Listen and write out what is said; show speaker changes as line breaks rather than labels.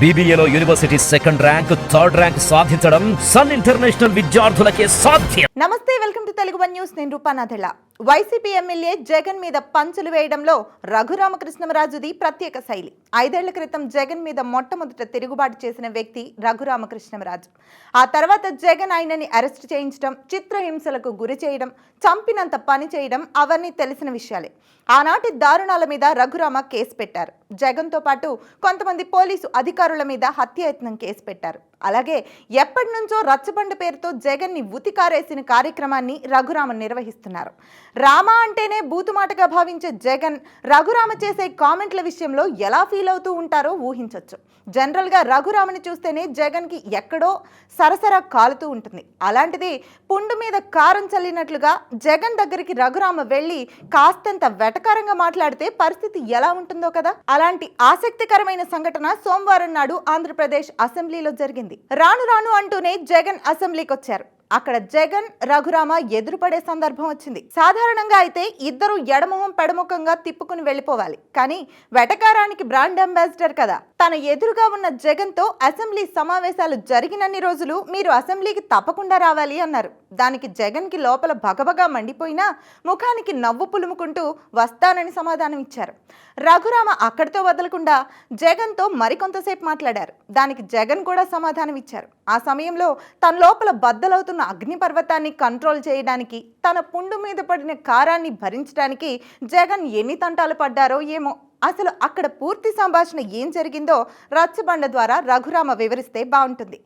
BBAలో university second rank, third rank సాధించడం Sun international విద్యార్థులకే సాధ్యం.
నమస్తే, welcome to Telugu one news. నేను రూపానాథెళ్ళ. వైసీపీ ఎమ్మెల్యే జగన్ మీద పంచులు వేయడంలో రఘురామకృష్ణరాజుది ప్రత్యేక శైలి. 5 ఏళ్ల క్రితం జగన్ మీద మొట్టమొదట తిరుగుబాటు చేసిన వ్యక్తి రఘురామకృష్ణరాజు. ఆ తర్వాత జగన్ ఆయనని అరెస్ట్ చేయించడం, చిత్రహింసలకు గురి చేయడం, చంపినంత పని చేయడం అవన్నీ తెలిసిన విషయాలే. ఆనాటి దారుణాల మీద రఘురామ కేసు పెట్టారు. జగన్తో పాటు కొంతమంది పోలీసు అధికారుల మీద హత్యాయత్నం కేసు పెట్టారు. అలాగే ఎప్పటి నుంచో రచ్చబండ పేరుతో జగన్ని ఉతికారేసిన కార్యక్రమాన్ని రఘురామ నిర్వహిస్తున్నారు. రామ అంటేనే బూతుమాటగా భావించే జగన్ రఘురామ చేసే కామెంట్ల విషయంలో ఎలా ఫీల్ అవుతూ ఉంటారో ఊహించవచ్చు. జనరల్గా రఘురామని చూస్తేనే జగన్కి ఎక్కడో సరసర కాలుతూ ఉంటుంది. అలాంటిది పుండు మీద కారం చల్లినట్లుగా జగన్ దగ్గరికి రఘురామ వెళ్ళి కాస్తంత వెటకారంగా మాట్లాడితే పరిస్థితి ఎలా ఉంటుందో కదా. అలాంటి ఆసక్తికరమైన సంఘటన సోమవారం నాడు ఆంధ్రప్రదేశ్ అసెంబ్లీలో జరిగింది. రాను రాను అంటూనే జగన్ అసెంబ్లీకి వచ్చారు. అక్కడ జగన్ రఘురామ ఎదురుపడే సందర్భం వచ్చింది. సాధారణంగా అయితే ఇద్దరు ఎడమొహం పెడముఖంగా తిప్పుకుని వెళ్ళిపోవాలి. కానీ వెటకారానికి బ్రాండ్ అంబాసిడర్ కదా. తన ఎదురుగా ఉన్న జగన్ తో అసెంబ్లీ సమావేశాలు జరిగినన్ని రోజులు మీరు అసెంబ్లీకి తప్పకుండా రావాలి అన్నారు. దానికి జగన్ కి లోపల భగభగా మండిపోయినా ముఖానికి నవ్వు పులుముకుంటూ వస్తానని సమాధానం ఇచ్చారు. రఘురామ అక్కడితో వదలకుండా జగన్ తో మరికొంతసేపు మాట్లాడారు. దానికి జగన్ కూడా సమాధానం ఇచ్చారు. ఆ సమయంలో తన లోపల బద్దలవుతున్న అగ్నిపర్వతాన్ని కంట్రోల్ చేయడానికి, తన పుండు మీద పడిన కారాన్ని భరించడానికి జగన్ ఎన్ని తంటాలు పడ్డారో ఏమో. అసలు అక్కడ పూర్తి సంభాషణ ఏం జరిగిందో రచ్చబండ ద్వారా రఘురామ వివరిస్తే బాగుంటుంది.